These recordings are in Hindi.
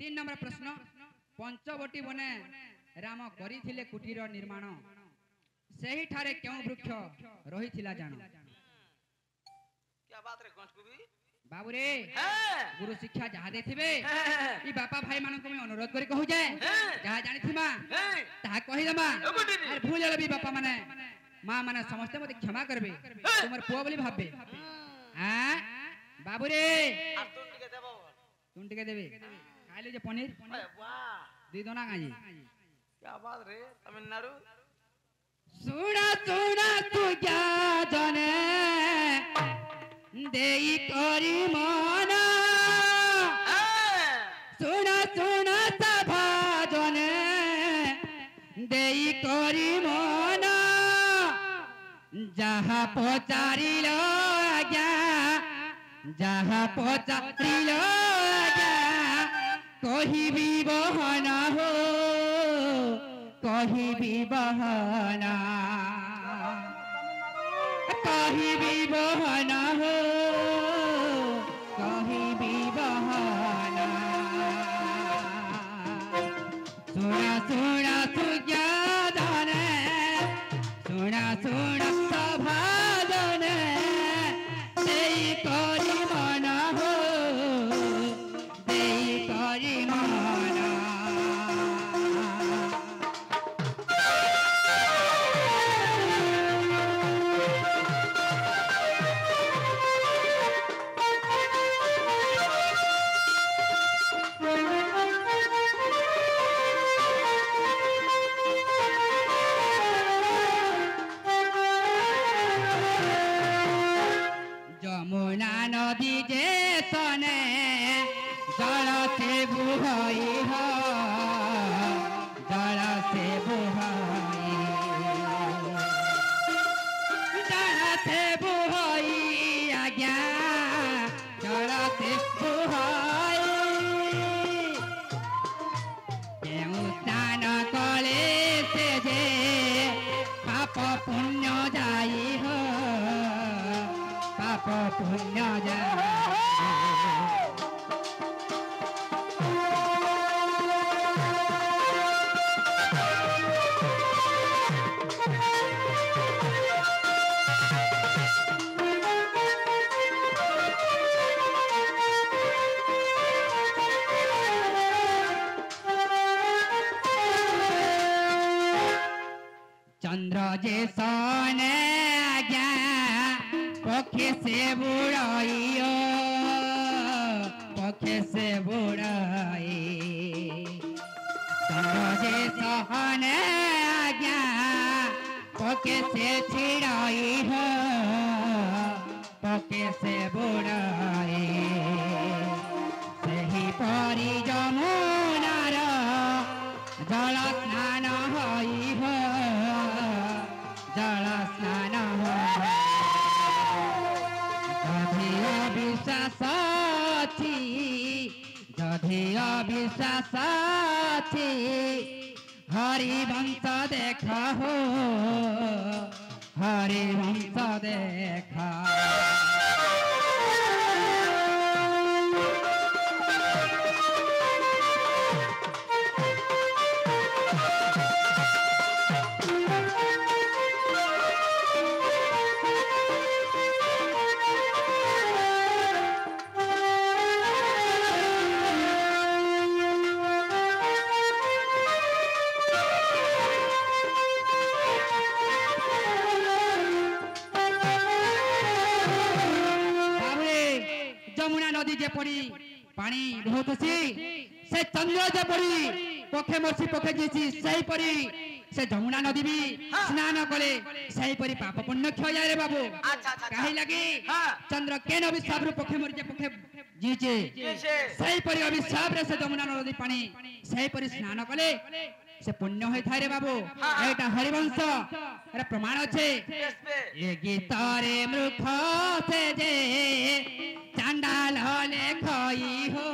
3 नंबर प्रश्न पंचवटी बने राम करिथिले कुटीर निर्माण सही ठारे क्यों वृक्ष रही थिला जानो। क्या बात रे कंठ को भी बाबू रे गुरु शिक्षा जहा देथिबे ई बापा भाई मानन को मैं अनुरोध करी कहू जाय जहा जानि थिमा ता कहि दमा अरे भूल लेबी बापा माने मां माने समस्त मते क्षमा करबे तुमर पुआ बोली भाबबे हां बाबू रे तुम टिके देबे खाइले जे पनीर वाह दी दोना गाजी क्या बात रे तमिलनाडु सुना सुना तू क्या जाने देई करी मना सुना सुना सभा जाने देई करी मना जहा पचारिलो आज्ञा जहा पचारिलो आज्ञा कही भी बहाना हो कही भी बहाना कही भी बहाना हो कही भी बहाना सुना सुना सुजा जाने सुना सुना सभा जाने देई करी मना हो देई करी मना जमुना नदी जे सने जल से बुहाई हो जल से बुहाई जल से बुहाई आज्ञा जल से बुहाई केउ स्नान कले से जे पाप पुण्य जाई हो पाप पुण्य जाई चंद्र जे सोने आज्ञा पखे से बुड़ाइयो पखे से बुड़ाई चंद्र जे सोने आज्ञा पखे से छिड़ाई हो पखे से बुड़ाई सही परी जमुनार जल स्नान होई हो जल स्नान जधि अविश्वास हरिवंश देख हो हरिवंश देखा जमुना नदी जे पड़ी पानी बहुत सी से चंद्र जे पड़ी पखे मरसी पखे जेसी सही पड़ी से जमुना नदी भी स्नान कले सही परी पाप पुण्य क्षय जाए रे बाबू काहे लगी चंद्र केन अभिशाप रु पखे मर जे पखे जीचे सही परी अभिशाप रे से जमुना नदी पानी सही परी स्नान कले से पुण्य होय थारे बाबू एटा हरिवंश अरे प्रमाण अछि ए गीत रे मूर्ख से जे चांडाल लेखई हो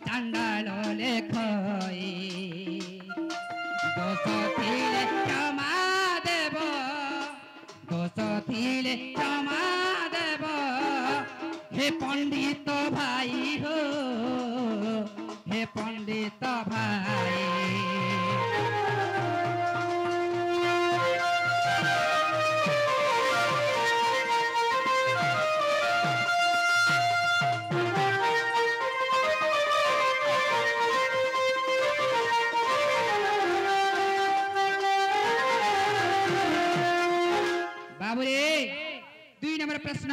चांडाल लेखई दोष थिले क्षमा देव दोष थिले क्षमा देव हे पंडित भाई हो पंडित भाई। बाबुरे 2 नंबर प्रश्न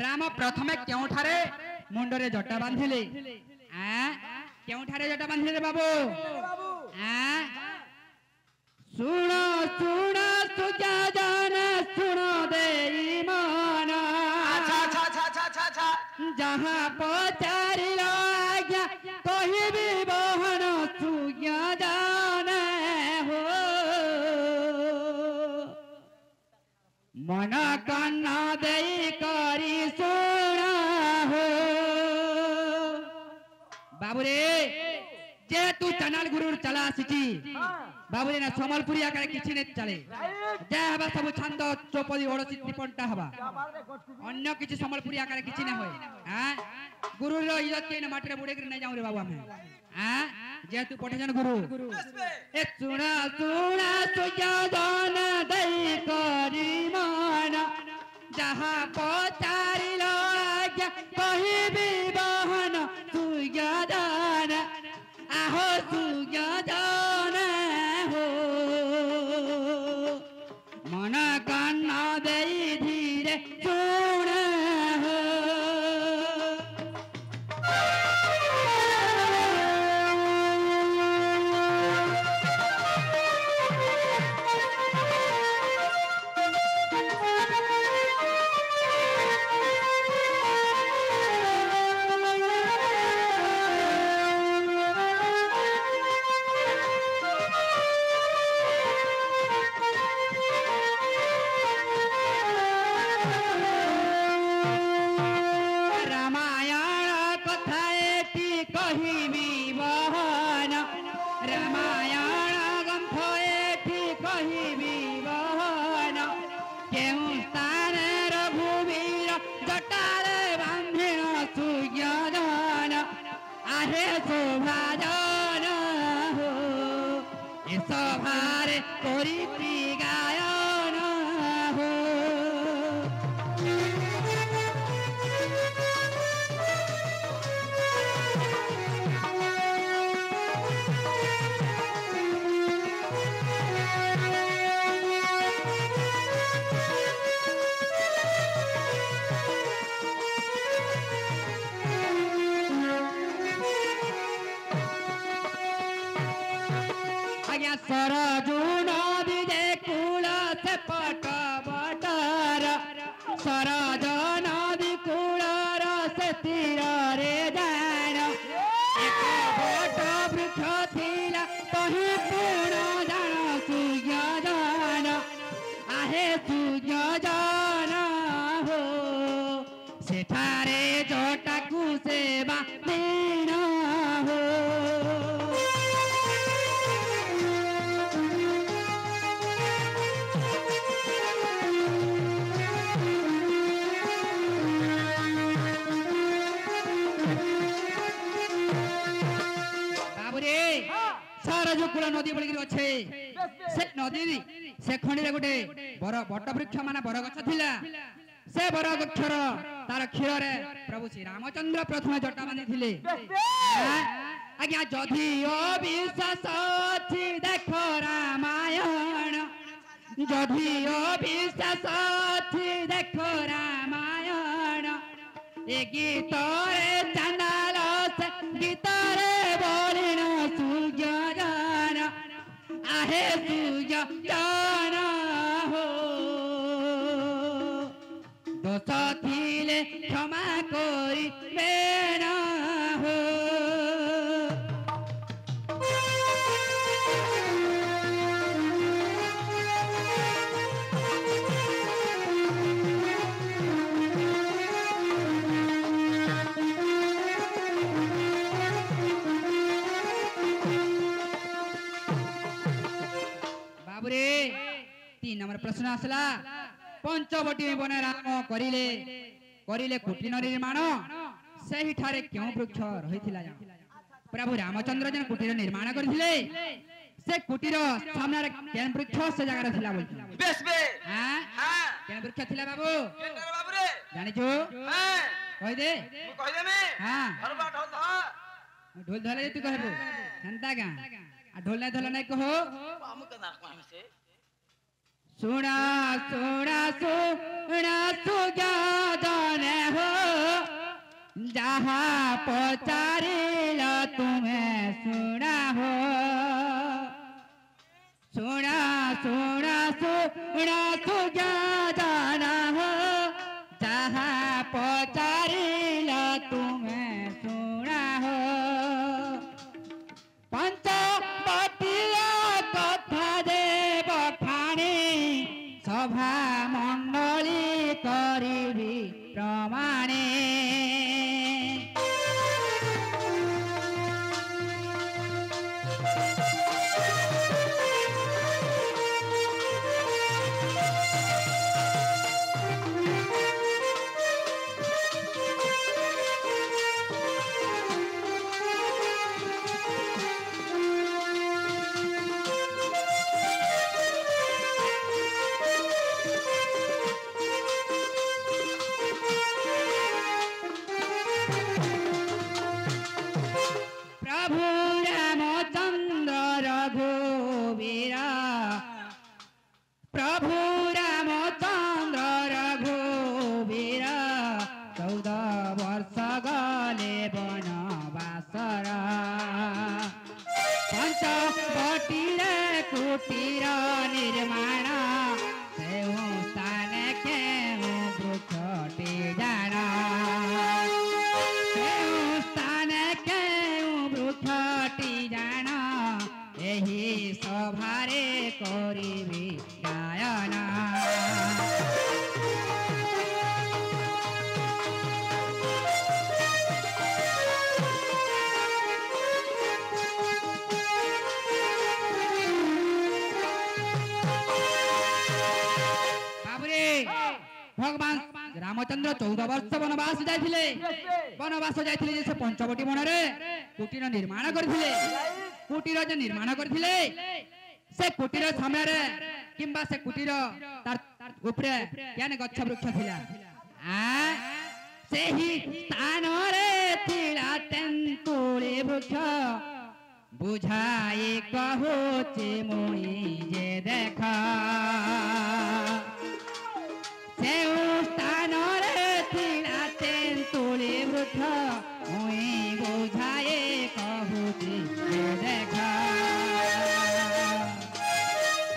राम प्रथमे केउठारे मुंडरे जटा बांधिले केउठारे जटा बांधिले बाबू सुण सुण सुजान सुण देई मन जहाँ पचारिल आज्ञा कहिबी बहन सुजान हो मन कन्ना देई करी सुना हो बाबुरे जे तू चनाल गुरु चला आसी बाबुरे ना समलपुरी आकार किछि ने चले जे हबा सब छंद चौपदी ओडसी त्रिपंटा हबा अन्य किछि समलपुरी आकार किछि ना होय हां गुरु रो इज्जत के माटी रे बुडे कर नै जाऊ रे बाबू हमें हां जे तू पठे जन गुरु ए सुना सुना सुजान दई करी मन जहाँ पचारिल आज्ञा कहिबी बहन सुजान आहो सुजान हो मन कान्ना देई धीरे सुन हो सभारे करी गायन हो सरजू नदी जे कूल से पट बटर सरज नदी कूलर से तीर रे जान एक बट वृक्ष थिला तही पूर्ण जान सूर्य जान आहे सूर्य जान हो सेठारे जटाकू सेवा दीन हो सरजुकुल नदी बोलिक अच्छे से नदी से खंडी रे गोटे बर बट वृक्ष माने बर गछ थिला से बर वृक्षर तार क्षीर रे प्रभु श्री रामचंद्र प्रथम जटा बांधी थिले आज्ञा जदि अविश्वास अछि देखो रामायण जदि अविश्वास अछि देखो रामायण ए गीत रे चंडाल से गीत रे बोलिन सूर्य जान आहे सूर्य जान हो दोष थिले क्षमा करी बेना हो बाबुरे 3 नंबर प्रश्न आसला पंचवटी बने राम करिले करिले कुटीर निर्माण सही ठारे क्यों वृक्ष रहिथिला जान प्रभु रामचंद्र जन कुटीर निर्माण करथिले से कुटीर सामने केन वृक्ष से जगह थिला बोलथिला बेस बे हां हां केन वृक्ष थिला बाबू केनर बाबू रे जानि जो हां कहि दे मु कहि देमे हां घर बाट हो ढोल धले तू कहबो हंता गा आ ढोल नहीं धले नहीं कहो हम के ना कहम से सुना सुना सुना सुजा जाने हो जहाँ पचारिला तुम्हें सुना हो सुना सुना सुना सुजा जाना हो जहाँ पचारिला तुम्हें सुना हो पंच बटिया कथा देव खाणी सभा मंडली करिबी प्रमाणे प्रभु रामचंद्र रघुवीर 14 वर्ष गले बनवासर पंच बटीर कुटीर निर्माण सेउ स्थान केउ वृक्षटी जाण सेउ स्थान केउ वृक्षटी जाण एही सभारे करिबी गायना बाबुरे भगवान रामचंद्र 14 वर्ष वनवास जाइथिले जे से पंचवटी वनरे कुटीर निर्माण करथिले कुटीर जे निर्माण करथिले से कुटीर सामने रे किंबा से कुटीर तार ऊपरे यानी गच्छ वृक्ष थिला आ सेही स्थान रे थिला तेंतुली वृक्ष बुझाई कहुचे मुई जे देखा सेउ स्थान रे थिला तेंतुली वृक्ष मुई बुझाई कहुचे जे देखा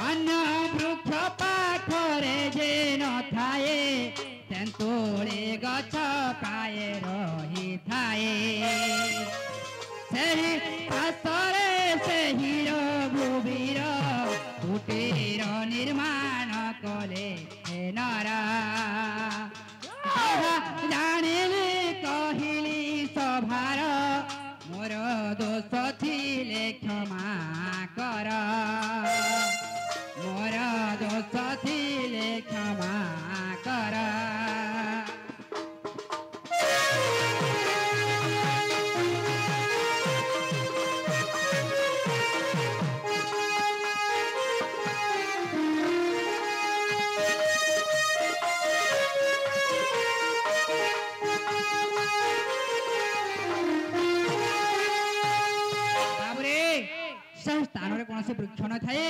अन्य वृक्ष पाखरे जे न थाए तेंतुली गछ प्राय रही थाए सेही पासरे सेही रघुवीर कुटीर निर्माण कले नरा जानिली कहिली सभार मोर दोष थिले क्षमा कर मोर दोष थिले क्षमा कर से वृक्ष न थाए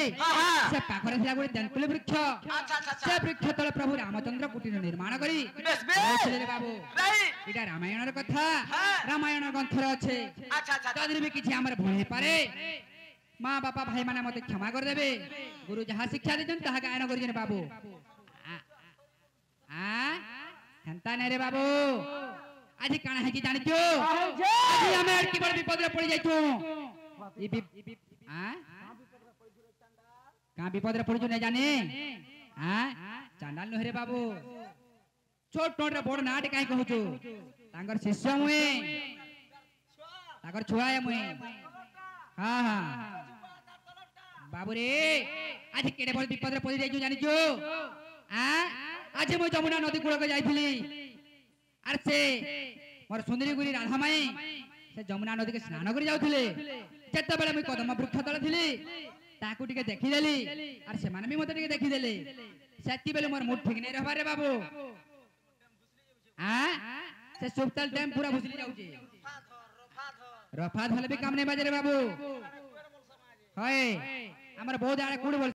से पाखरे थिला गोटे तेंतुली वृक्ष से वृक्ष तले प्रभु रामचंद्र कुटीर निर्माण करी रे बाबू इटा रामायण र कथा रामायण ग्रंथर अच्छे तदि भी किछि हमर भूल पारे मां बापा भाई माने मते क्षमा कर देबे गुरु जहा शिक्षा देजन ताहा गायन करिजन बाबू आ हंता ने रे बाबू आज काना है कि जानि जो आज हमें अटकी बड़ विपद रे पड़ी जाइतो कहाँ विपद रे पड़ी नहीं जाने चांडाल नुहरे बाबू छोट छोट रे बड़ नाट काई कहूछु तांगर शिष्य मुए तांगर छुआ है मुए हां हां बाबू रे आज केडे बड़ विपद रे पड़ी जाइछु जानि जो आज मु जमुना नदी कूल के जाइथिली आर से मोर सुंदरी गुरी राधा माई से जमुना नदी के स्नान कर जाउथिले जेतेबेले मुई कदम वृक्ष तले थिली ताकू टिके देखि देली आर से माने भी मते टिके देखि देले सेति बेले मोर मुठ ठीक नै रहबा रे बाबू हां से सुपताल डैम पूरा भुसली जाउचे रफा धले भी काम नै बाजे रे बाबू हाय हमर बहुत आड़े कुड़